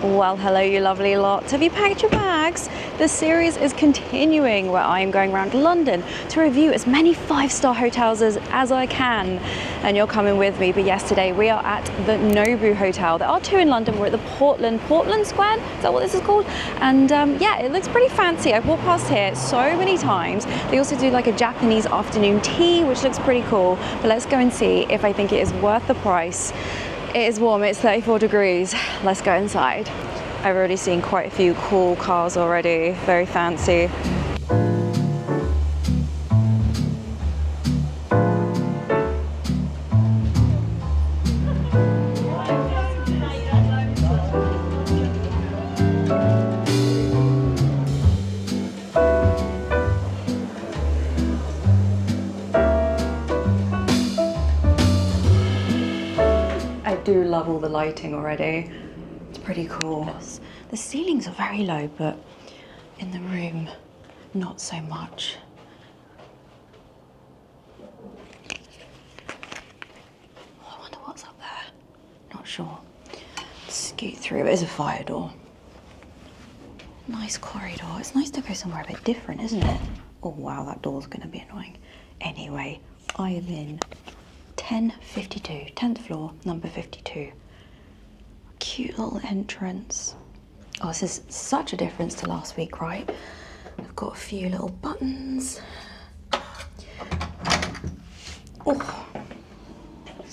Well, hello you lovely lot. Have you packed your bags? The series is continuing where I am going around London to review as many 5-star hotels as I can. And you're coming with me, but yesterday we are at the Nobu Hotel. There are two in London. We're at the Portland Square, is that what this is called? And yeah, it looks pretty fancy. I've walked past here so many times. They also do like a Japanese afternoon tea, which looks pretty cool. But let's go and see if I think it is worth the price. It is warm, it's 34 degrees. Let's go inside. I've already seen quite a few cool cars already, very fancy. I do love all the lighting already. It's pretty cool. The ceilings are very low, but in the room, not so much. Oh, I wonder what's up there. Not sure. Scoot through. It is a fire door. Nice corridor. It's nice to go somewhere a bit different, isn't it? Oh wow, that door's gonna be annoying. Anyway, I am in 1052, 10th floor, number 52. Cute little entrance. Oh, this is such a difference to last week, right? I've got a few little buttons. Oh,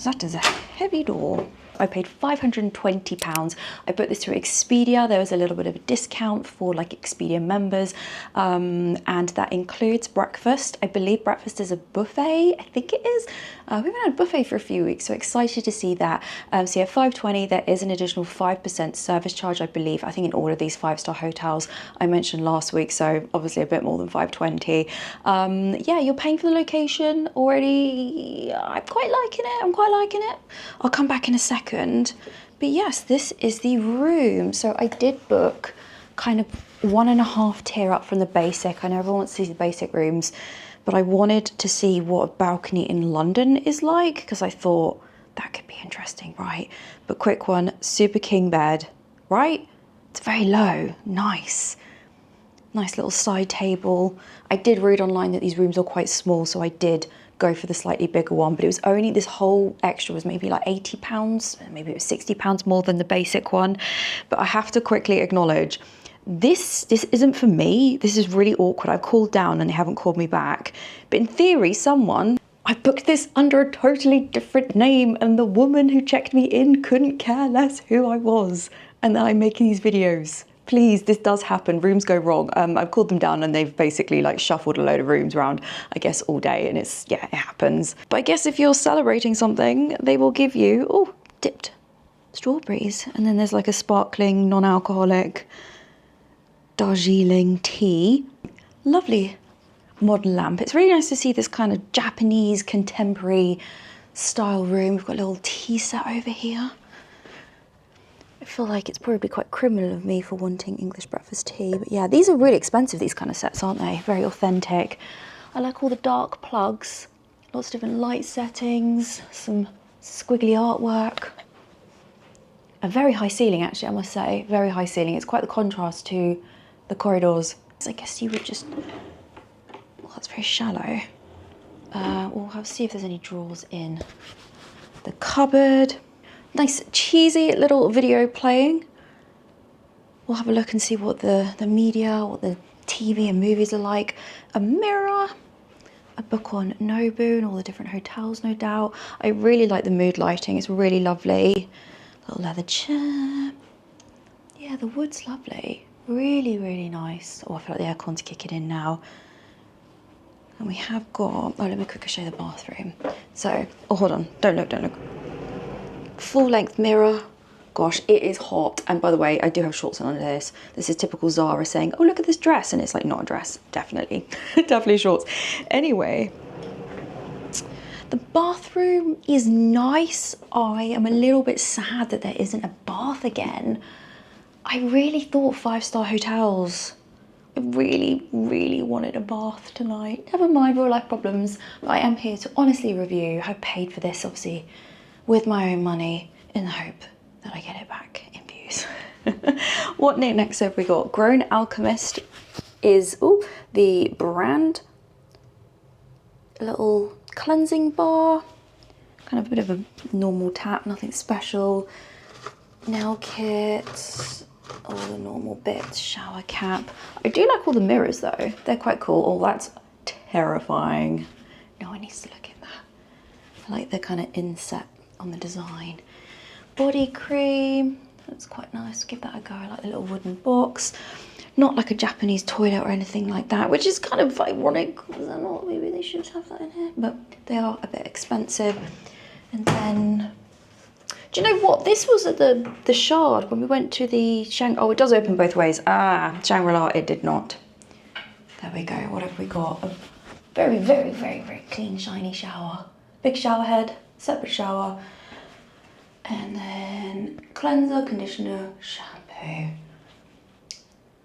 that is a heavy door. I paid £520. I put this through Expedia. There was a little bit of a discount for like Expedia members, and that includes breakfast. I believe breakfast is a buffet. I think it is. We haven't had a buffet for a few weeks, so excited to see that. So yeah, $520. There is an additional 5% service charge, I believe. I think in all of these 5-star hotels I mentioned last week, so obviously a bit more than $520. Yeah, you're paying for the location already. I'm quite liking it. I'm quite liking it. I'll come back in a second. But yes, this is the room. So I did book kind of 1.5 tier up from the basic. I know everyone wants to see the basic rooms, but I wanted to see what a balcony in London is like, because I thought that could be interesting, right? But quick one, super king bed, right? It's very low, nice. Nice little side table. I did read online that these rooms are quite small, so I did go for the slightly bigger one, but it was only, this whole extra was maybe like £80, maybe it was £60 more than the basic one. But I have to quickly acknowledge, this isn't for me. This is really awkward. I've called down and they haven't called me back. But in theory, I booked this under a totally different name, and the woman who checked me in couldn't care less who I was. And then I'm making these videos. Please, this does happen. Rooms go wrong. I've called them down and they've basically like shuffled a load of rooms around, I guess, all day, and it's, yeah, it happens. But I guess if you're celebrating something, they will give you, oh, dipped strawberries. And then there's like a sparkling, non-alcoholic Darjeeling tea. Lovely modern lamp. It's really nice to see this kind of Japanese contemporary style room. We've got a little tea set over here. I feel like it's probably quite criminal of me for wanting English breakfast tea, but yeah, these are really expensive, these kind of sets, aren't they? Very authentic. I like all the dark plugs, lots of different light settings, some squiggly artwork. A very high ceiling, actually, I must say, very high ceiling. It's quite the contrast to the corridors. I guess you would just, well, that's very shallow. We'll see if there's any drawers in the cupboard. Nice cheesy little video playing. We'll have a look and see what the media, what the TV and movies are like. A mirror, a book on Nobu and all the different hotels, no doubt. I really like the mood lighting, it's really lovely. Little leather chair. Yeah, the wood's lovely. Really, really nice. Oh, I feel like the aircon's kicking in now. And we have got, oh, let me quickly show you the bathroom. So, oh, hold on, don't look, don't look. Full length mirror. Gosh, it is hot. And by the way, I do have shorts on under this. This is typical Zara saying, oh, look at this dress. And it's like, not a dress, definitely, definitely shorts. Anyway, the bathroom is nice. I am a little bit sad that there isn't a bath again. I really thought 5-star hotels, I really, really wanted a bath tonight. Never mind real life problems, but I am here to honestly review. I paid for this, obviously, with my own money in the hope that I get it back in views. What knickknacks have we got? Grown Alchemist is the brand. A little cleansing bar. Kind of a bit of a normal tap, nothing special. Nail kits, all the normal bits, shower cap. I do like all the mirrors though. They're quite cool. Oh, that's terrifying. No one needs to look at that. I like the kind of inset on the design. Body cream, that's quite nice. Give that a go. I like the little wooden box. Not like a Japanese toilet or anything like that, which is kind of ironic because they're not. Maybe they should have that in here, but they are a bit expensive. And then, do you know what? This was at the Shard when we went to the oh, it does open both ways. Ah, Shangri-La, it did not. There we go. What have we got? A very, very, very, very clean, shiny shower. Big shower head, separate shower. And then cleanser, conditioner, shampoo.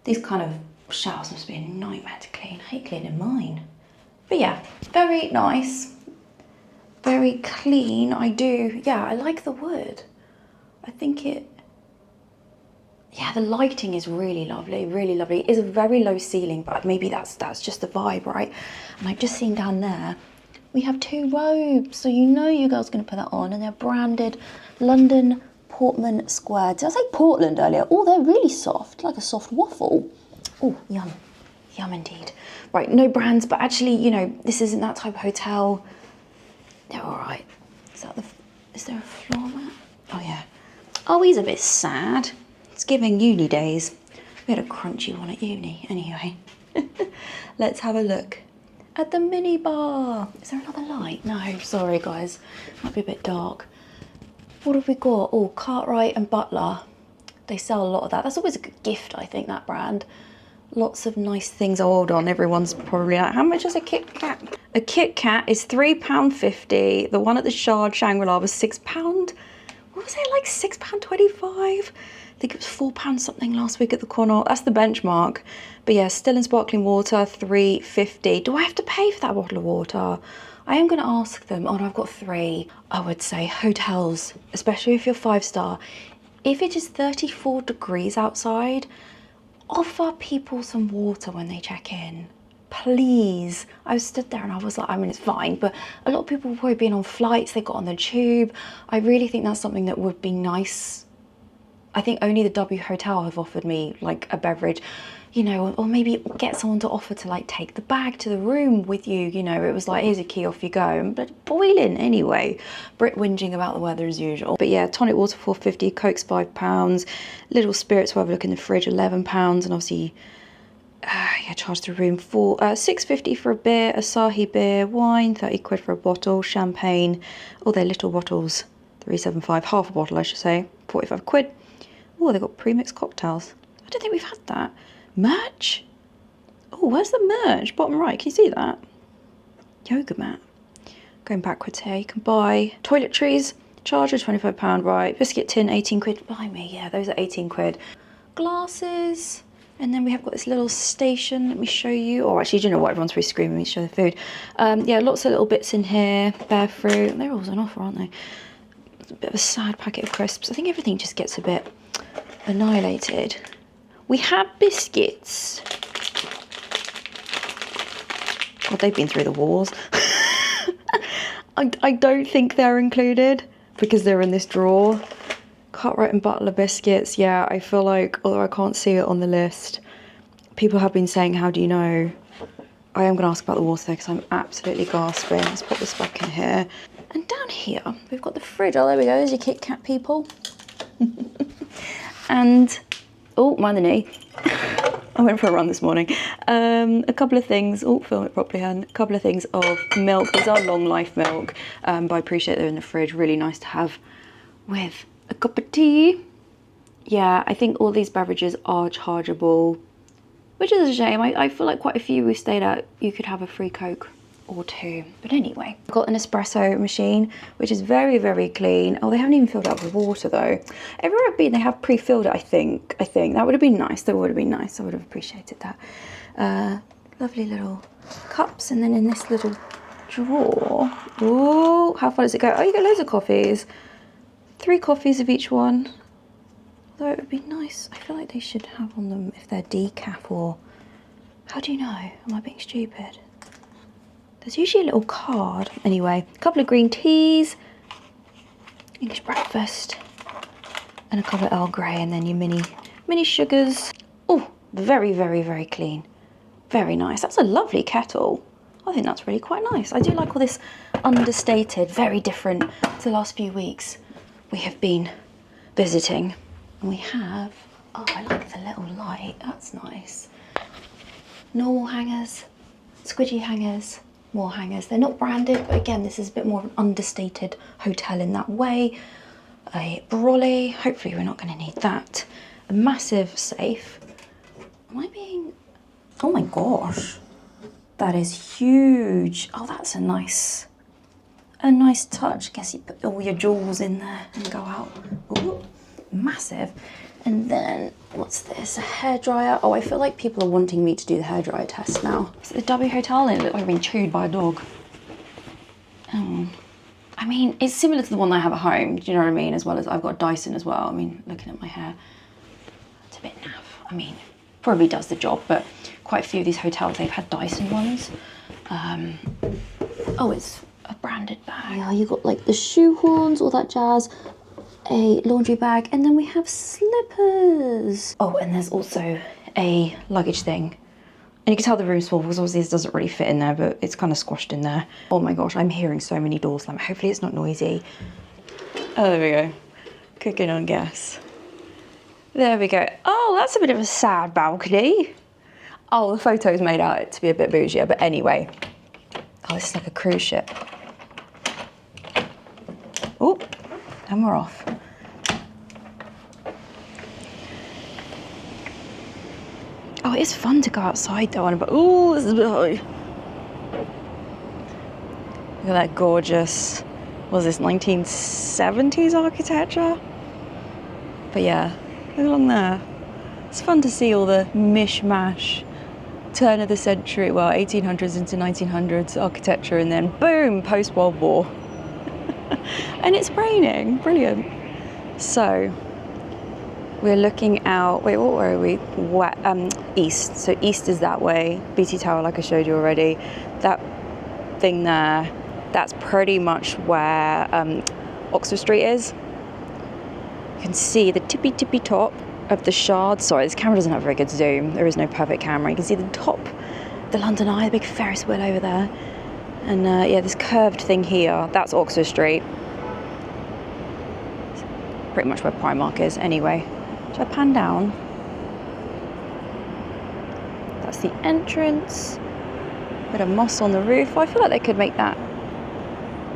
These kind of showers must be a nightmare to clean. I hate cleaning mine. But yeah, very nice. Very clean. I like the wood. I think the lighting is really lovely, really lovely. It is a very low ceiling, but maybe that's just the vibe, right? And I've just seen down there, we have 2 robes. So you know your girl's gonna put that on, and they're branded London Portman Square. Did I say Portland earlier? Oh, they're really soft, like a soft waffle. Oh, yum. Yum indeed. Right, no brands, but actually, you know, this isn't that type of hotel. They're all right. Is there a floor mat? Oh yeah. Oh, he's a bit sad. It's giving uni days. We had a crunchy one at uni anyway. Let's have a look at the mini bar. Is there another light? No, sorry guys. Might be a bit dark. What have we got? Oh, Cartwright and Butler. They sell a lot of that. That's always a good gift, I think, that brand. Lots of nice things. Oh, hold on, everyone's probably like, how much is a Kit Kat? A Kit Kat is £3.50. The one at the Shard Shangri-La was £6. What was it, like £6.25? I think it was £4 something last week at the corner. That's the benchmark. But yeah, still and sparkling water, £3.50. Do I have to pay for that bottle of water? I am going to ask them. Oh, no, I've got 3. I would say hotels, especially if you're 5-star. If it is 34 degrees outside, offer people some water when they check in. Please. I stood there and I was like, I mean, it's fine, but a lot of people have probably been on flights, they got on the tube. I really think that's something that would be nice. I think only the W Hotel have offered me like a beverage, you know, or maybe get someone to offer to like take the bag to the room with you. You know, it was like, here's a key, off you go. But boiling anyway. Brit whinging about the weather as usual. But yeah, tonic water £4.50, Coke's £5, little spirits, we'll have a look in the fridge, £11, and obviously, charge the room for £6.50 for a beer, Asahi beer, wine, 30 quid for a bottle, champagne, all their little bottles, 3.75, half a bottle I should say, 45 quid. Oh, they've got pre-mixed cocktails. I don't think we've had that. Merch? Oh, where's the merch? Bottom right, can you see that? Yoga mat. Going backwards here, you can buy toiletries, charger, £25, right. Biscuit tin, 18 quid. Buy me, yeah, those are 18 quid. Glasses. And then we have got this little station. Let me show you. Oh, actually, do you know what? Everyone's really screaming me to show the food. Yeah, lots of little bits in here. Bear fruit. They're always on offer, aren't they? It's a bit of a sad packet of crisps. I think everything just gets a bit annihilated. We have biscuits. God, they've been through the wars. I don't think they're included because they're in this drawer. Cartwright and Butler biscuits, yeah, I feel like, although I can't see it on the list, people have been saying, how do you know? I am going to ask about the water because I'm absolutely gasping. Let's put this back in here. And down here, we've got the fridge. Oh, there we go. There's your Kit Kat, people. And, oh, mind the knee. I went for a run this morning. A couple of things. Oh, film it properly, Han. A couple of things of milk. These are long life milk, but I appreciate they're in the fridge. Really nice to have with a cup of tea. Yeah, I think all these beverages are chargeable, which is a shame. I feel like quite a few we stayed at, you could have a free Coke or 2. But anyway, I've got an espresso machine, which is very, very clean. Oh, they haven't even filled it up with water though. Everywhere I've been, they have pre-filled it, I think. That would have been nice. That would have been nice. I would have appreciated that. Lovely little cups. And then in this little drawer, oh, how far does it go? Oh, you get loads of coffees. 3 coffees of each one. Although it would be nice, I feel like they should have on them if they're decaf or... How do you know? Am I being stupid? There's usually a little card. Anyway, a couple of green teas, English breakfast, and a couple of Earl Grey, and then your mini sugars. Oh, very, very, very clean. Very nice. That's a lovely kettle. I think that's really quite nice. I do like all this understated, very different to the last few weeks we have been visiting. And we have, oh, I like the little light. That's nice. Normal hangers, squidgy hangers, more hangers. They're not branded, but again, this is a bit more of an understated hotel in that way. A brolly, hopefully we're not going to need that. A massive safe. Am I being, oh my gosh, that is huge. Oh, that's a nice touch. I guess you put all your jewels in there and go out. Ooh, massive. And then, what's this? A hairdryer. Oh, I feel like people are wanting me to do the hairdryer test now. Is it the W Hotel? And it looks like I've been chewed by a dog. Oh. I mean, it's similar to the one I have at home, do you know what I mean? As well as I've got Dyson as well. I mean, looking at my hair, it's a bit naff. I mean, probably does the job, but quite a few of these hotels, they've had Dyson ones. Oh, it's a branded bag. Oh, you got like the shoe horns, all that jazz. A laundry bag, and then we have slippers. Oh, and there's also a luggage thing. And you can tell the room's small because obviously this doesn't really fit in there, but it's kind of squashed in there. Oh my gosh, I'm hearing so many doors slam. Hopefully it's not noisy. Oh, there we go. Cooking on gas. There we go. Oh, that's a bit of a sad balcony. Oh, the photos made out to be a bit bougier, but anyway. Oh, this is like a cruise ship. Oh, and we're off. Oh, it's fun to go outside though, but oh, this is a bit high. Look at that gorgeous, what was this, 1970s architecture? But yeah, look along there. It's fun to see all the mishmash, turn of the century, well, 1800s into 1900s architecture, and then boom, post-World War. And it's raining, brilliant. So, we're looking out, wait, what were we? East, so east is that way. BT Tower, like I showed you already. That thing there, that's pretty much where Oxford Street is. You can see the tippy top of the Shard. Sorry, this camera doesn't have very good zoom. There is no perfect camera. You can see the top, the London Eye, the big Ferris wheel over there. And yeah, this curved thing here, that's Oxford Street. Pretty much where Primark is anyway. Should I pan down? That's the entrance. Bit of moss on the roof. I feel like they could make that.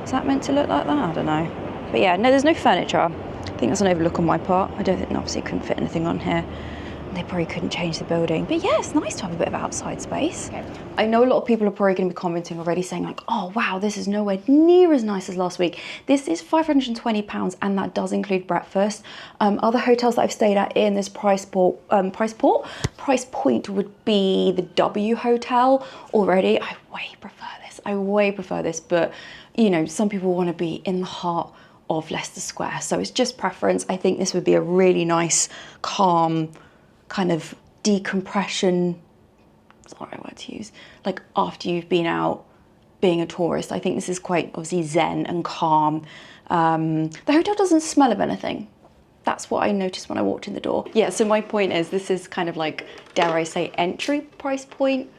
Is that meant to look like that? I don't know. But yeah, no, there's no furniture. I think that's an overlook on my part. I don't think, obviously, couldn't fit anything on here. They probably couldn't change the building. But yeah, it's nice to have a bit of outside space. Okay. I know a lot of people are probably going to be commenting already saying like, oh wow, this is nowhere near as nice as last week. This is £520 and that does include breakfast. Other hotels that I've stayed at in this price point would be the W Hotel already. I way prefer this, but you know, some people want to be in the heart of Leicester Square. So it's just preference. I think this would be a really nice, calm, kind of decompression, it's not the right word to use, like after you've been out being a tourist. I think this is quite obviously zen and calm. The hotel doesn't smell of anything. That's what I noticed when I walked in the door. Yeah, so my point is this is kind of like, dare I say, entry price point,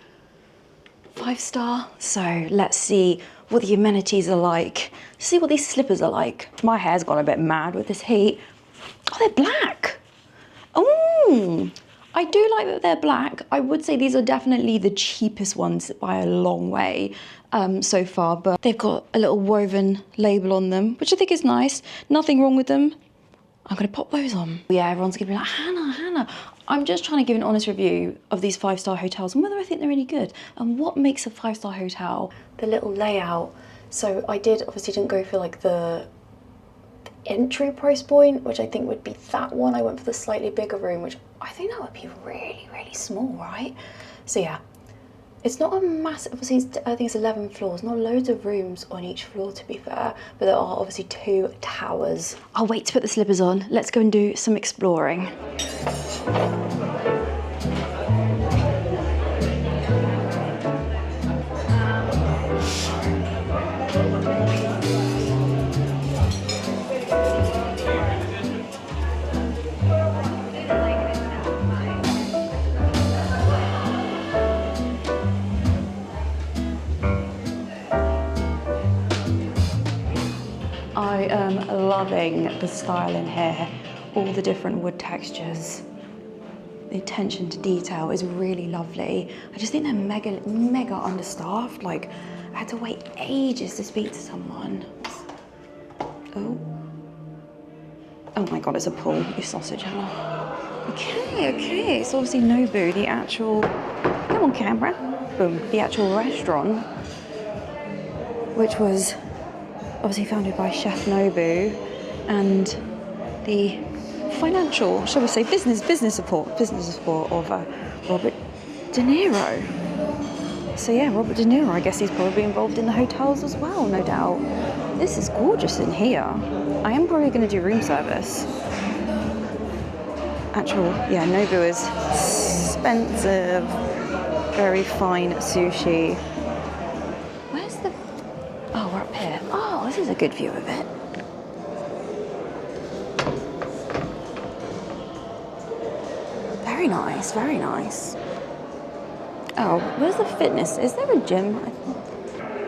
5-star. So let's see what the amenities are like. See what these slippers are like. My hair's gone a bit mad with this heat. Oh, they're black. Oh, I do like that they're black. I would say these are definitely the cheapest ones by a long way so far, but they've got a little woven label on them, which I think is nice. Nothing wrong with them. I'm gonna pop those on. Yeah, everyone's gonna be like, Hannah. I'm just trying to give an honest review of these 5-star hotels and whether I think they're any good and what makes a 5-star hotel. The little layout. So I obviously didn't go for like the entry price point, which I think would be that one. I went for the slightly bigger room, which I think that would be really, really small, right? So yeah, It's not a massive, obviously I think it's 11 floors, not loads of rooms on each floor to be fair, but there are obviously 2 towers. I'll wait to put the slippers on. Let's go and do some exploring. I am loving the style in here, all the different wood textures. The attention to detail is really lovely. I just think they're mega understaffed. Like, I had to wait ages to speak to someone. Oh. Oh my God, it's a pool, you sausage, Hannah. Okay, it's obviously Nobu, the actual, come on camera, boom, the actual restaurant, which was obviously founded by Chef Nobu, and the financial, shall we say, business support of Robert De Niro. So yeah, Robert De Niro, I guess he's probably involved in the hotels as well, no doubt. This is gorgeous in here. I am probably going to do room service. Actual, yeah, Nobu is expensive, very fine sushi. Where's the, oh, we're up here. Oh, this is a good view of it. Very nice, very nice. Oh, where's the fitness? Is there a gym?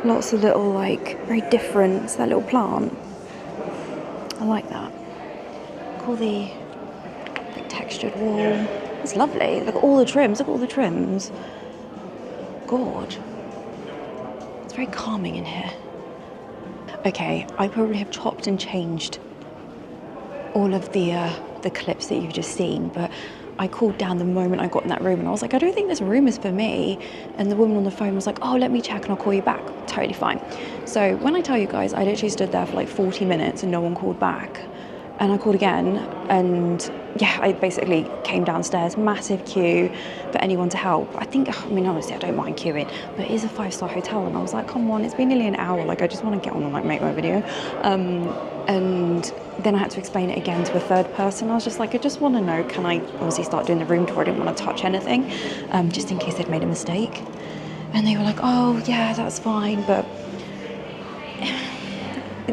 Lots of little, like, very different, it's that little plant. I like that. Look all the like, textured wall. It's lovely. Look at all the trims, look at all the trims. God. It's very calming in here. Okay, I probably have chopped and changed all of the clips that you've just seen, but I called down the moment I got in that room and I was like, I don't think this room is for me. And the woman on the phone was like, oh, let me check and I'll call you back. Totally fine. So when I tell you guys, I literally stood there for like 40 minutes and no one called back. And I called again and yeah, I basically came downstairs, massive queue for anyone to help. I mean, honestly, I don't mind queuing, but it is a 5-star hotel. And I was like, come on, it's been nearly an hour. Like, I just want to get on and like make my video. And then I had to explain it again to a third person. I was just like, I just want to know, can I obviously start doing the room tour? I didn't want to touch anything, just in case they'd made a mistake. And they were like, oh yeah, that's fine, but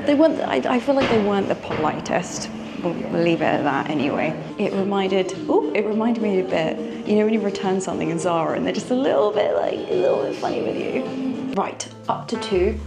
they weren't, I feel like they weren't the politest. We'll leave it at that anyway. It reminded me a bit, you know when you return something in Zara and they're just a little bit funny with you. Right, up to 2.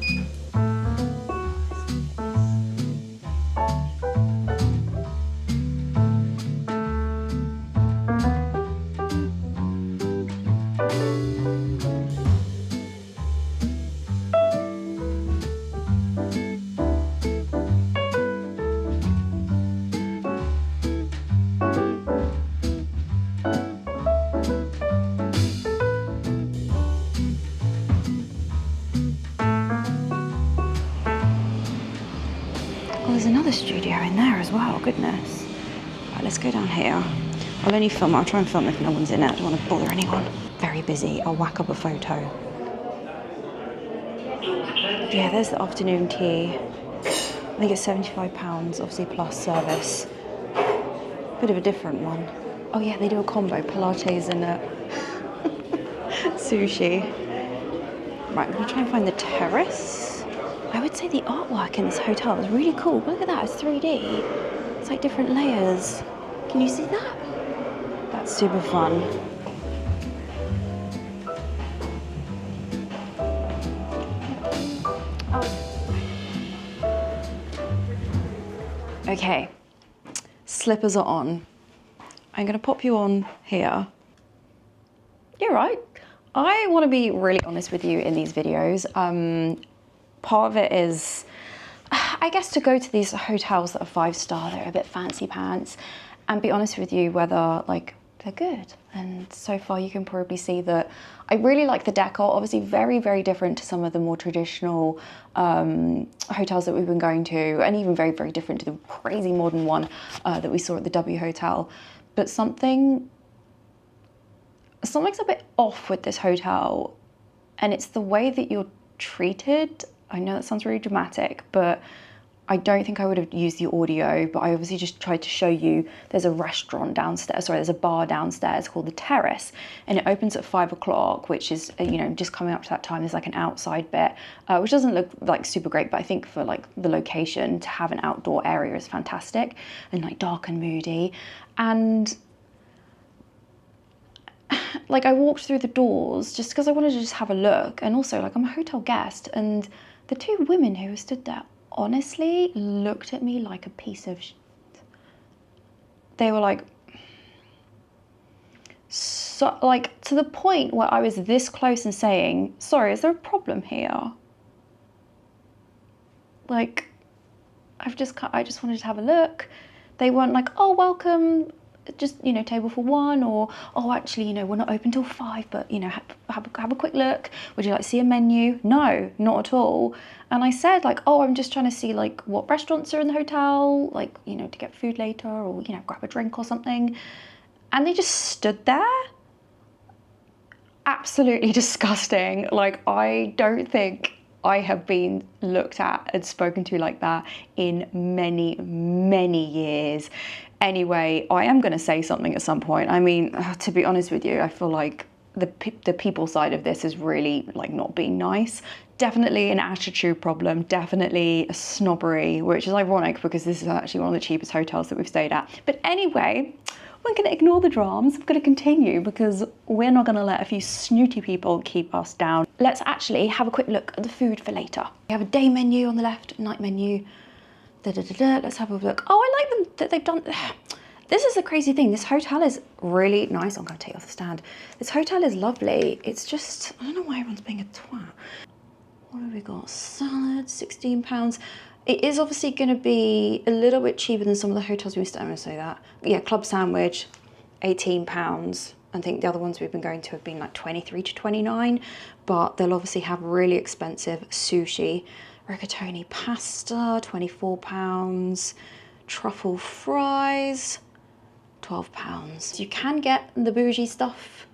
There's another studio in there as well, goodness. Right, let's go down here. I'll try and film if no one's in it. I don't want to bother anyone. Very busy, I'll whack up a photo. Yeah, there's the afternoon tea. I think it's £75, obviously plus service. Bit of a different one. Oh yeah, they do a combo, Pilates and sushi. Right, I'm gonna try and find the terrace. I would say the artwork in this hotel is really cool. Look at that, it's 3D. It's like different layers. Can you see that? That's super fun. Okay, slippers are on. I'm gonna pop you on here. You're right. I wanna be really honest with you in these videos. Part of it is, I guess, to go to these hotels that are 5-star, they're a bit fancy pants, and be honest with you whether like they're good. And so far you can probably see that I really like the decor, obviously very, very different to some of the more traditional hotels that we've been going to, and even very, very different to the crazy modern one that we saw at the W Hotel. But something's a bit off with this hotel. and it's the way that you're treated. I know that sounds really dramatic, but I don't think I would have used the audio, but I obviously just tried to show you there's a restaurant downstairs, sorry, there's a bar downstairs called The Terrace, and it opens at 5 o'clock, which is, you know, just coming up to that time. There's like an outside bit, which doesn't look like super great, but I think for like the location, to have an outdoor area is fantastic, and like dark and moody. And like I walked through the doors just because I wanted to just have a look, and also like I'm a hotel guest, and the two women who stood there honestly looked at me like a piece of shit. They were like, so like to the point where I was this close and saying, sorry, is there a problem here? Like, I just wanted to have a look. They weren't like, oh, welcome, just, you know, table for one, or, oh, actually, you know, we're not open till 5, but, you know, have a quick look. Would you like to see a menu? No, not at all. And I said, like, oh, I'm just trying to see, like, what restaurants are in the hotel, like, you know, to get food later, or, you know, grab a drink or something. And they just stood there. Absolutely disgusting. Like, I don't think I have been looked at and spoken to like that in many, many years. Anyway, I am going to say something at some point. I mean, to be honest with you, I feel like the people side of this is really like not being nice. Definitely an attitude problem, definitely a snobbery, which is ironic because this is actually one of the cheapest hotels that we've stayed at. But anyway, we're going to ignore the dramas. We're going to continue because we're not going to let a few snooty people keep us down. Let's actually have a quick look at the food for later. We have a day menu on the left, night menu. Let's have a look. Oh, I like them that they've done. This is the crazy thing. This hotel is really nice. I'm going to take it off the stand. This hotel is lovely. It's just, I don't know why everyone's being a twat. What have we got? Salad, £16. It is obviously going to be a little bit cheaper than some of the hotels we stayed. I'm going to say that. Yeah, club sandwich, £18. I think the other ones we've been going to have been like 23 to 29, but they'll obviously have really expensive sushi. Rigatoni pasta, £24. Truffle fries, £12. You can get the bougie stuff.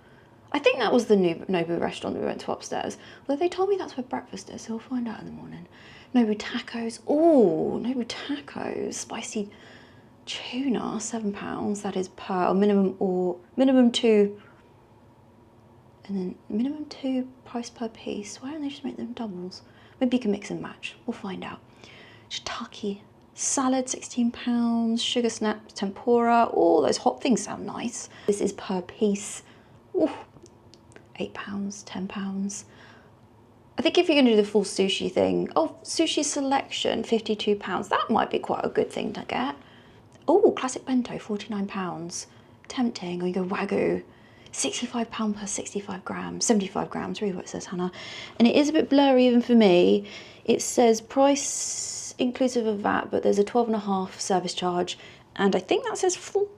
I think that was the Nobu restaurant that we went to upstairs. Although they told me that's where breakfast is, so we'll find out in the morning. Nobu tacos. Oh, Nobu tacos. Spicy tuna, £7. That is per minimum two. And then minimum 2 price per piece. Why don't they just make them doubles? Maybe you can mix and match. We'll find out. Shiitake salad, £16. Sugar snaps, tempura. All those hot things sound nice. This is per piece. Ooh, £8, £10. I think if you're going to do the full sushi thing, oh, sushi selection, £52. That might be quite a good thing to get. Oh, classic bento, £49. Tempting. Or you go Wagyu. £65 per 65 grams, 75 grams, really what it says, Hannah. And it is a bit blurry even for me. It says price inclusive of VAT, but there's a 12.5 service charge. And I think that says £4,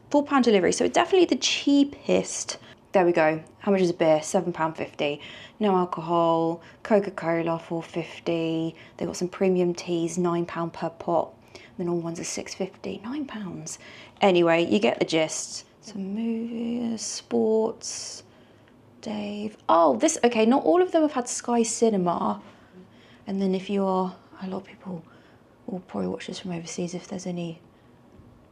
£4 delivery. So it's definitely the cheapest. There we go. How much is a beer? £7.50. No alcohol. Coca-Cola, £4.50. They've got some premium teas, £9 per pot. The normal ones are £6.50, £9. Anyway, you get the gist. Some movies, sports, Dave. Oh, this, okay, not all of them have had Sky Cinema. And then if you are, a lot of people will probably watch this from overseas if there's any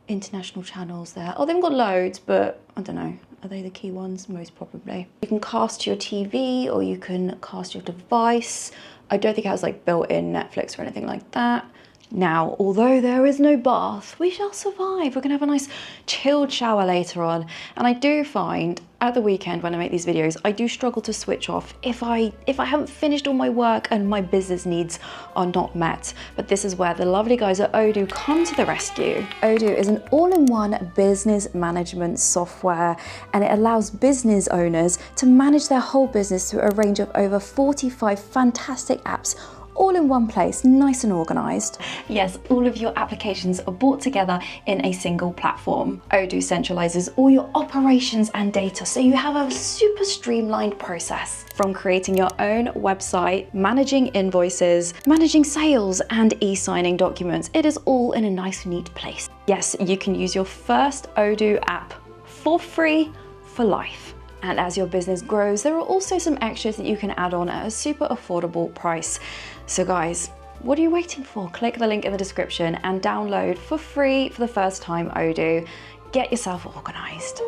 international channels there. Oh, they've got loads, but I don't know. Are they the key ones? Most probably. You can cast your TV or you can cast your device. I don't think it has like built-in Netflix or anything like that. Now, although there is no bath, we shall survive. We're gonna have a nice chilled shower later on. And I do find at the weekend when I make these videos, I do struggle to switch off if I haven't finished all my work and my business needs are not met. But this is where the lovely guys at Odoo come to the rescue. Odoo is an all-in-one business management software, and it allows business owners to manage their whole business through a range of over 45 fantastic apps, all in one place, nice and organized. Yes, all of your applications are brought together in a single platform. Odoo centralizes all your operations and data, so you have a super streamlined process. From creating your own website, managing invoices, managing sales, and e-signing documents, it is all in a nice, neat place. Yes, you can use your first Odoo app for free for life. And as your business grows, there are also some extras that you can add on at a super affordable price. So guys, what are you waiting for? Click the link in the description and download for free for the first time Odoo. Get yourself organized.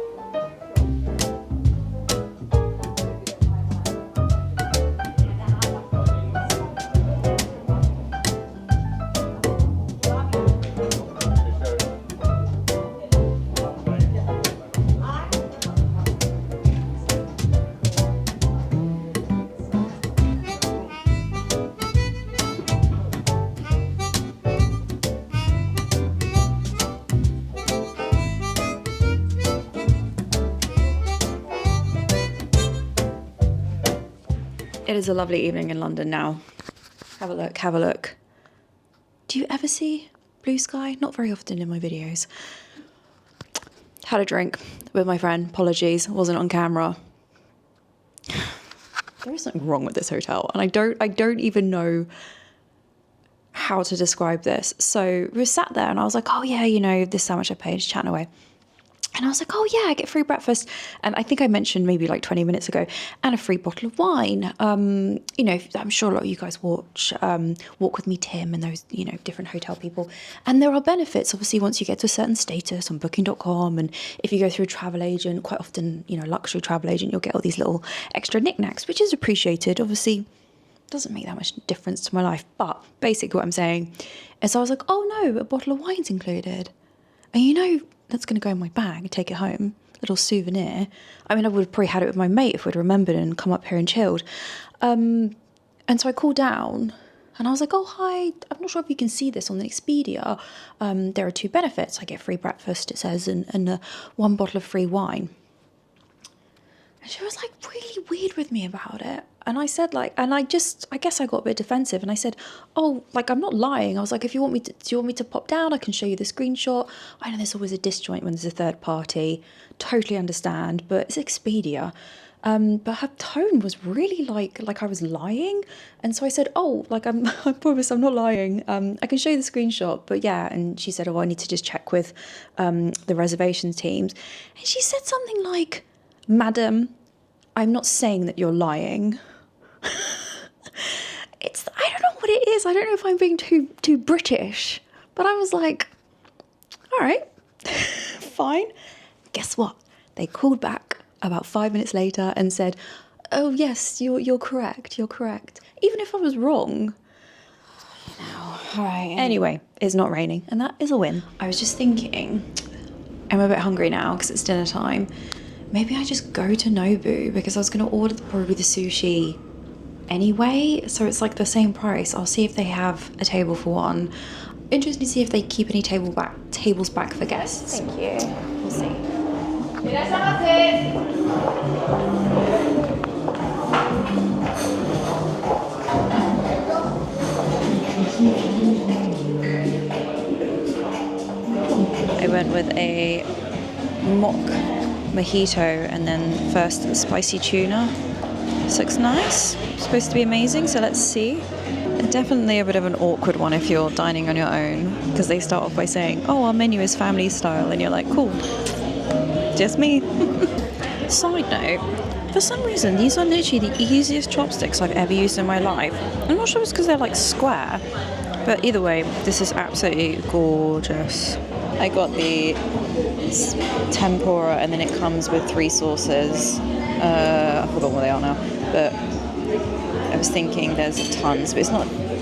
It is a lovely evening in London now. Have a look, have a look. Do you ever see blue sky? Not very often in my videos. Had a drink with my friend, apologies, wasn't on camera. There is something wrong with this hotel, and I don't even know how to describe this. So we were sat there and I was like, oh yeah, you know, this is how much I paid, just chatting away. And I was like, oh yeah, I get free breakfast. And I think I mentioned maybe like 20 minutes ago, and a free bottle of wine. You know, I'm sure a lot of you guys watch Walk With Me Tim and those, you know, different hotel people. And there are benefits, obviously, once you get to a certain status on booking.com. And if you go through a travel agent, quite often, you know, luxury travel agent, you'll get all these little extra knickknacks, which is appreciated. Obviously, doesn't make that much difference to my life. But basically what I'm saying is I was like, oh no, a bottle of wine's included. And you know, that's going to go in my bag and take it home, little souvenir. I mean, I would have probably had it with my mate if we'd remembered and come up here and chilled. And so I called down and I was like, oh, hi, I'm not sure if you can see this on the Expedia. There are 2 benefits. I get free breakfast, it says, and 1 bottle of free wine. And she was like really weird with me about it. And I said like, and I guess I got a bit defensive and I said, oh, like I'm not lying. I was like, if you want me to, do you want me to pop down? I can show you the screenshot. I know there's always a disjoint when there's a third party. Totally understand, but it's Expedia. But her tone was really like I was lying. And so I said, oh, like I promise I'm not lying. I can show you the screenshot, but yeah. And she said, oh, I need to just check with the reservations teams. And she said something like, madam, I'm not saying that you're lying. I don't know what it is. I don't know if I'm being too British, but I was like, all right, fine. Guess what? They called back about 5 minutes later and said, oh yes, you're correct. You're correct. Even if I was wrong. You know, all right. Anyway, it's not raining and that is a win. I was just thinking, I'm a bit hungry now because it's dinner time. Maybe I just go to Nobu because I was going to order probably the sushi anyway. So it's like the same price. I'll see if they have a table for one. Interested to see if they keep any tables back for guests. Thank you. We'll see. I went with a mock mojito and then first the spicy tuna. This looks nice. It's supposed to be amazing, so let's see. Definitely a bit of an awkward one if you're dining on your own, because they start off by saying, oh, our menu is family style, and you're like, cool, just me. Side note, for some reason these are literally the easiest chopsticks I've ever used in my life. I'm not sure it's because they're like square, but either way, this is absolutely gorgeous. I got the tempura and then it comes with 3 sauces. I forgot what they are now, but I was thinking there's tons, but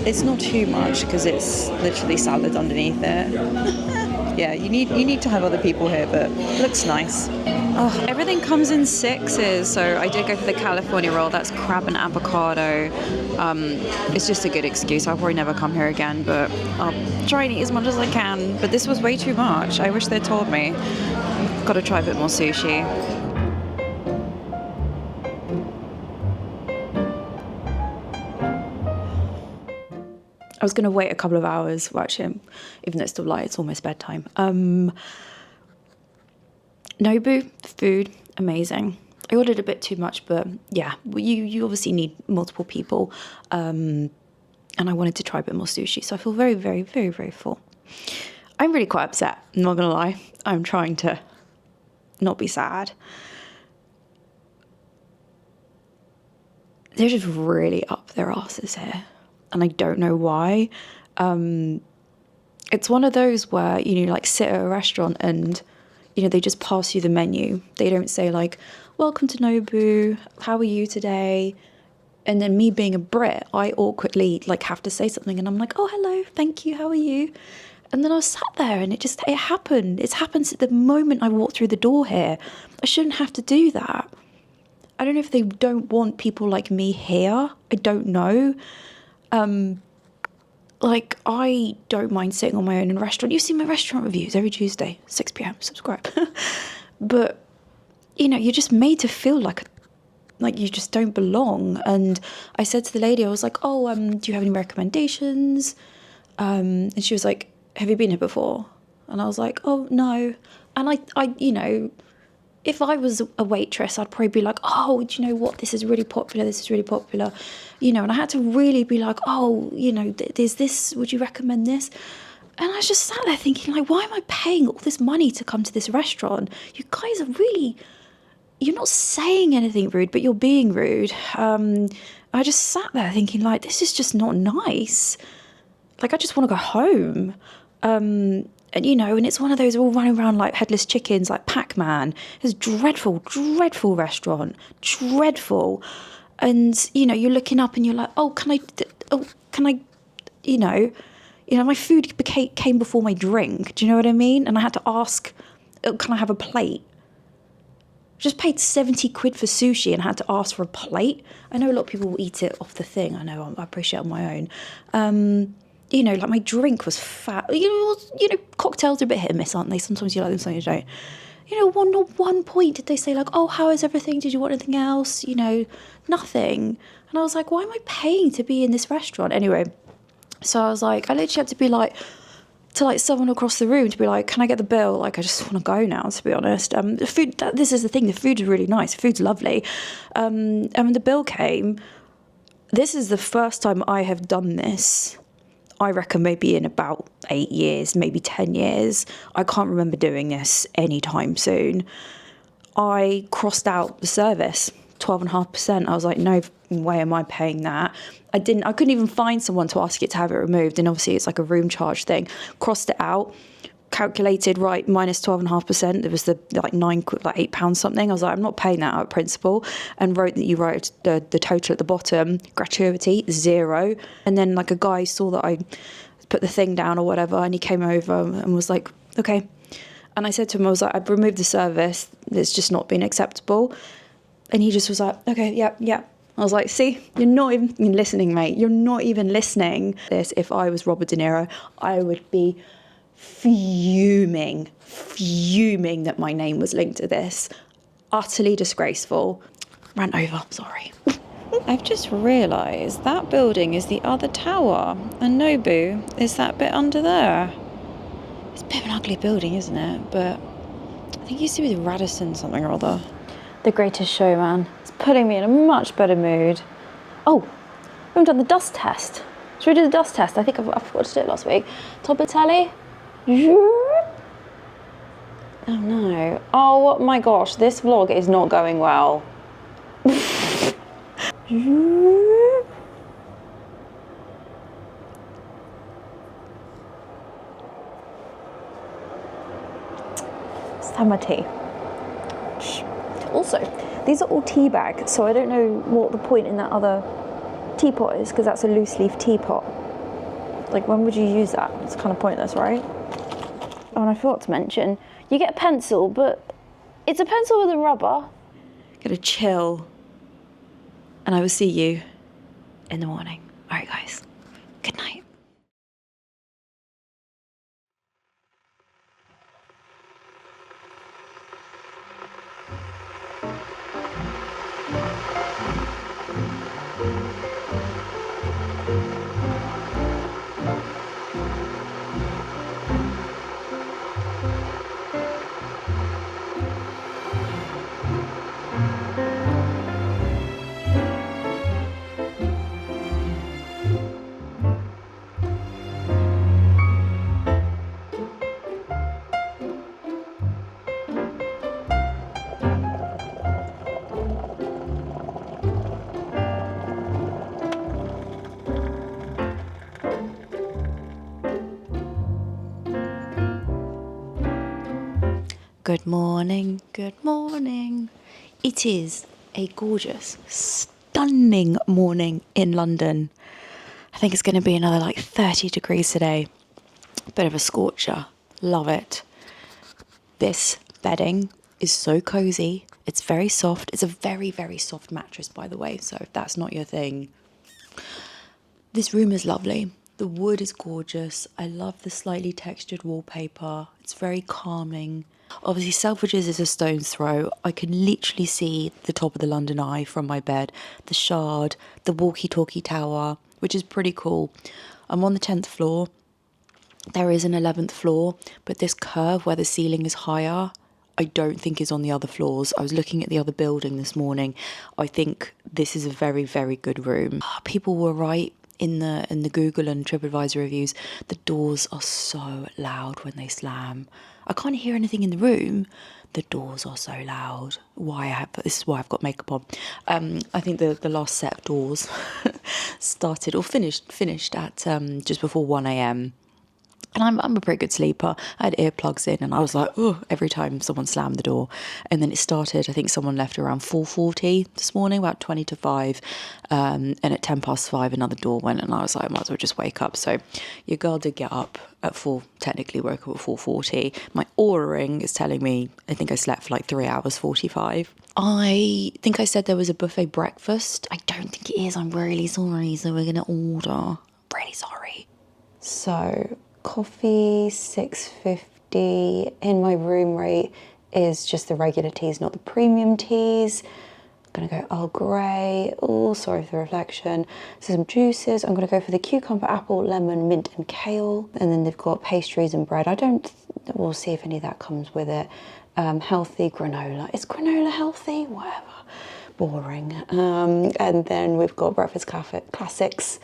it's not too much because it's literally salad underneath it. Yeah, you need to have other people here, but it looks nice. Oh, everything comes in 6s, so I did go for the California roll. That's crab and avocado. It's just a good excuse. I'll probably never come here again, but I'll try and eat as much as I can. But this was way too much. I wish they'd told me. Got to try a bit more sushi. I was going to wait a couple of hours, well, actually, even though it's still light, it's almost bedtime. Nobu, food, amazing. I ordered a bit too much, but yeah, you obviously need multiple people. And I wanted to try a bit more sushi, so I feel very, very, very, very full. I'm really quite upset, I'm not going to lie. I'm trying to not be sad. they're just really up their asses here. And I don't know why. It's one of those where, you know, like sit at a restaurant and, you know, they just pass you the menu. They don't say like, welcome to Nobu, how are you today? And then me being a Brit, I awkwardly like have to say something and I'm like, oh, hello, thank you, how are you? And then I was sat there and it happened. It's happened the moment I walked through the door here. I shouldn't have to do that. I don't know if they don't want people like me here. I don't know. Like, I don't mind sitting on my own in a restaurant. You see my restaurant reviews every Tuesday, 6 p.m, subscribe. But, you know, you're just made to feel like you just don't belong. And I said to the lady, I was like, oh, do you have any recommendations? And she was like, have you been here before? And I was like, oh, no. And I you know, if I was a waitress, I'd probably be like, oh, do you know what? This is really popular. This is really popular. You know, and I had to really be like, oh, you know, there's this, would you recommend this? And I just sat there thinking, like, why am I paying all this money to come to this restaurant? You guys are really, you're not saying anything rude, but you're being rude. I just sat there thinking, like, this is just not nice. Like, I just want to go home. And, you know, and it's one of those all running around like headless chickens, like Pac-Man. It's dreadful, dreadful restaurant. Dreadful. And, you know, you're looking up and you're like, oh, can I, you know, my food came before my drink. Do you know what I mean? And I had to ask, oh, can I have a plate? Just paid 70 quid for sushi and had to ask for a plate. I know a lot of people will eat it off the thing. I know, I appreciate it on my own. You know, like my drink was fat. You know, cocktails are a bit hit and miss, aren't they? Sometimes you like them, sometimes you don't. You know, not one point did they say like, oh, how is everything? Did you want anything else? You know, nothing. And I was like, why am I paying to be in this restaurant? Anyway, so I was like, I literally had to be like, to like someone across the room to be like, can I get the bill? Like, I just want to go now, to be honest. The food, this is the thing, the food is really nice. The food's lovely. And when the bill came, this is the first time I have done this. I reckon maybe in about 8 years, maybe 10 years. I can't remember doing this anytime soon. I crossed out the service, 12.5%. I was like, no way am I paying that. I couldn't even find someone to ask it to have it removed. And obviously it's like a room charge thing. Crossed it out, calculated, right, minus 12.5%. There was the like £8 something. I was like, I'm not paying that out of principle. And wrote that you wrote the total at the bottom, gratuity, 0. And then like a guy saw that I put the thing down or whatever, and he came over and was like, okay. And I said to him, I was like, I've removed the service. It's just not been acceptable. And he just was like, okay, yeah. I was like, see, you're not even listening, mate. You're not even listening. If I was Robert De Niro, I would be fuming that my name was linked to this. Utterly disgraceful. Ran over, sorry. I've just realised that building is the other tower, and Nobu is that bit under there. It's a bit of an ugly building, isn't it? But I think it used to be the Radisson something or other. The Greatest Showman. It's putting me in a much better mood. Oh, we haven't done the dust test. Should we do the dust test? I think I forgot to do it last week. Top of tally. Oh no. Oh my gosh, this vlog is not going well. Stand my tea. Also, these are all tea bags, so I don't know what the point in that other teapot is, because that's a loose leaf teapot. Like, when would you use that? It's kind of pointless, right? Oh, and I forgot to mention, you get a pencil, but it's a pencil with a rubber. Gotta chill. And I will see you in the morning. All right, guys. Good night. Good morning, good morning. It is a gorgeous, stunning morning in London. I think it's going to be another like 30 degrees today. Bit of a scorcher. Love it. This bedding is so cozy. It's very soft. It's a very, very soft mattress, by the way. So if that's not your thing. This room is lovely. The wood is gorgeous. I love the slightly textured wallpaper. It's very calming. Obviously, Selfridges is a stone's throw. I can literally see the top of the London Eye from my bed, the Shard, the walkie-talkie tower, which is pretty cool. I'm on the 10th floor. There is an 11th floor, but this curve where the ceiling is higher, I don't think is on the other floors. I was looking at the other building this morning. I think this is a very, very good room. People were right in the Google and TripAdvisor reviews. The doors are so loud when they slam. I can't hear anything in the room. The doors are so loud. This is why I've got makeup on. I think the last set of doors started or finished at just before 1 a.m. And I'm a pretty good sleeper. I had earplugs in and I was like, oh, every time someone slammed the door. And then it started, I think someone left around 4:40 this morning, about 20 to 5. And at 10 past 5, another door went and I was like, I might as well just wake up. So your girl did get up at 4, technically woke up at 4:40. My Oura ring is telling me, I think I slept for like 3 hours 45. I think I said there was a buffet breakfast. I don't think it is. I'm really sorry. So we're going to order. Really sorry. So coffee, $6.50. In my room rate is just the regular teas, not the premium teas. I'm gonna go Earl Grey. Oh, sorry for the reflection. So some juices. I'm gonna go for the cucumber, apple, lemon, mint, and kale. And then they've got pastries and bread. We'll see if any of that comes with it. Healthy granola. Is granola healthy? Whatever. Boring. And then we've got breakfast classics.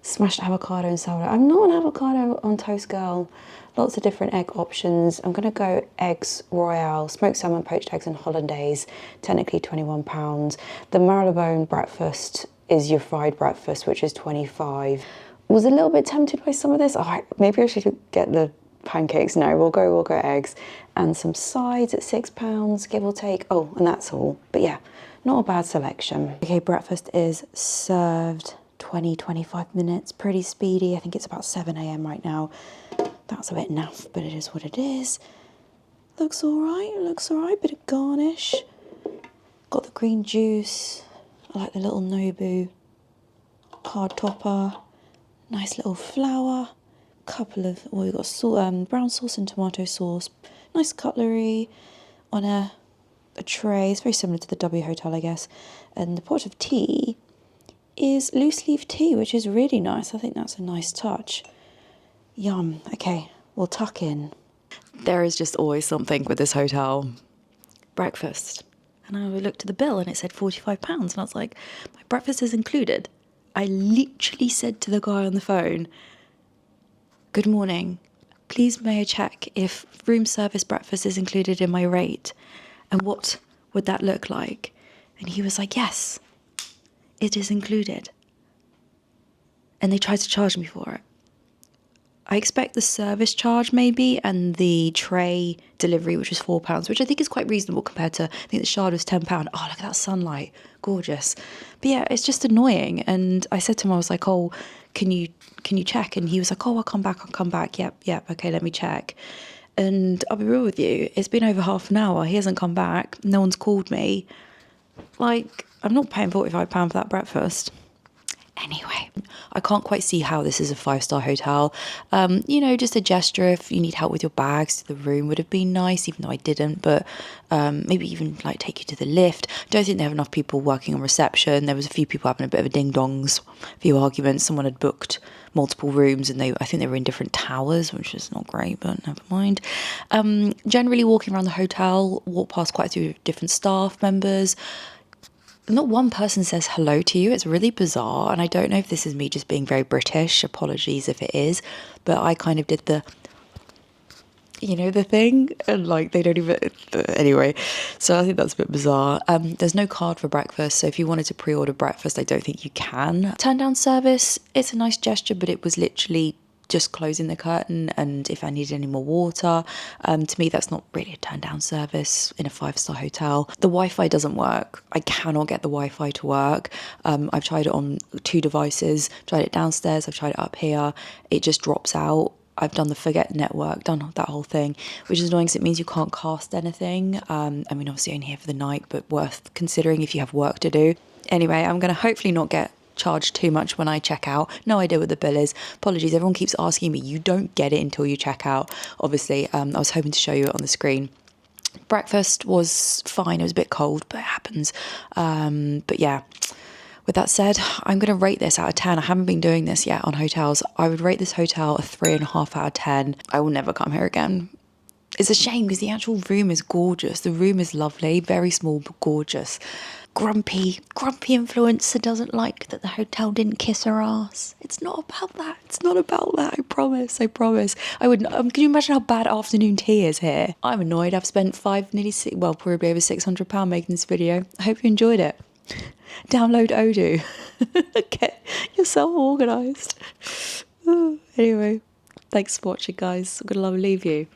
Smashed avocado and sourdough. I'm not an avocado on toast girl. Lots of different egg options. I'm gonna go eggs royale, smoked salmon, poached eggs and hollandaise, technically £21. The marylebone breakfast is your fried breakfast, which is 25. Was a little bit tempted by some of this. Maybe I should get the pancakes. No, we'll go eggs. And some sides at £6, give or take. Oh, and that's all. But yeah, not a bad selection. Okay, breakfast is served. 20-25 minutes, pretty speedy. I think it's about 7 a.m. right now. That's a bit naff, but it is what it is. Looks all right, bit of garnish. Got the green juice. I like the little Nobu hard topper. Nice little flour. We've got brown sauce and tomato sauce. Nice cutlery on a tray. It's very similar to the W Hotel, I guess. And the pot of tea is loose leaf tea, which is really nice. I think that's a nice touch. Yum. Okay, we'll tuck in. There is just always something with this hotel. Breakfast. And I looked at the bill and it said £45. And I was like, my breakfast is included. I literally said to the guy on the phone, good morning. Please may I check if room service breakfast is included in my rate? And what would that look like? And he was like, yes. It is included. And they tried to charge me for it. I expect the service charge maybe and the tray delivery, which was £4, which I think is quite reasonable compared to, I think the Shard was £10. Oh, look at that sunlight. Gorgeous. But yeah, it's just annoying. And I said to him, I was like, oh, can you check? And he was like, oh, I'll come back. Yep. Okay, let me check. And I'll be real with you. It's been over half an hour. He hasn't come back. No one's called me. Like, I'm not paying £45 for that breakfast. Anyway, I can't quite see how this is a 5-star hotel. Just a gesture if you need help with your bags to the room would have been nice, even though I didn't. But maybe even like take you to the lift. Don't think they have enough people working on reception. There was a few people having a bit of a ding-dongs, a few arguments. Someone had booked multiple rooms and I think they were in different towers, which is not great, but never mind. Generally walking around the hotel, walk past quite a few different staff members. Not one person says hello to you. It's really bizarre. And I don't know if this is me just being very British. Apologies if it is. But I kind of did the thing. And like they don't even... Anyway, so I think that's a bit bizarre. There's no card for breakfast. So if you wanted to pre-order breakfast, I don't think you can. Turn down service, it's a nice gesture, but it was literally just closing the curtain and if I needed any more water. To me, that's not really a turn down service in a 5-star hotel. The Wi-Fi doesn't work. I cannot get the Wi-Fi to work. I've tried it on 2 devices, tried it downstairs, I've tried it up here. It just drops out. I've done the forget network, done that whole thing, which is annoying because it means you can't cast anything. I mean, obviously only here for the night, but worth considering if you have work to do. Anyway, I'm going to hopefully not get charged too much when I check out. No idea what the bill is. Apologies, everyone keeps asking me. You don't get it until you check out. Obviously, I was hoping to show you it on the screen. Breakfast was fine. It was a bit cold, but it happens. But yeah. With that said, I'm going to rate this out of 10. I haven't been doing this yet on hotels. I would rate this hotel a 3.5 out of 10. I will never come here again. It's a shame because the actual room is gorgeous. The room is lovely, very small but gorgeous. Grumpy influencer doesn't like that the hotel didn't kiss her ass. It's not about that. It's not about that. I promise. I wouldn't. Can you imagine how bad afternoon tea is here? I'm annoyed. I've spent probably over £600 making this video. I hope you enjoyed it. Download Odoo. Get yourself organised. Anyway, thanks for watching, guys. I'm going to leave you.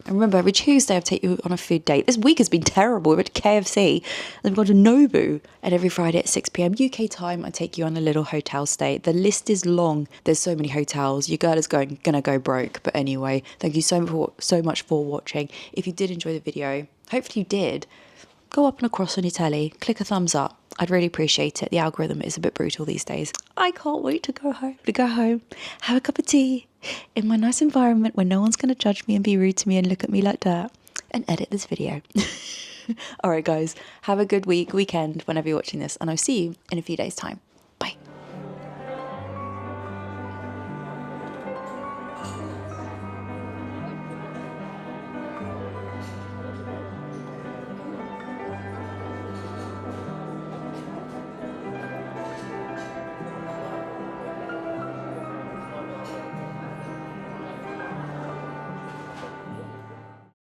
And remember, every Tuesday I take you on a food date. This week has been terrible. We went to KFC, then we've gone to Nobu. And every Friday at 6 p.m. UK time, I take you on a little hotel stay. The list is long. There's so many hotels. Your girl is gonna go broke. But anyway, thank you so much for watching. If you did enjoy the video, hopefully you did, go up and across on your telly, click a thumbs up. I'd really appreciate it. The algorithm is a bit brutal these days. I can't wait to go home, have a cup of tea in my nice environment where no one's going to judge me and be rude to me and look at me like dirt, and edit this video. All right, guys, have a good weekend whenever you're watching this, and I'll see you in a few days' time.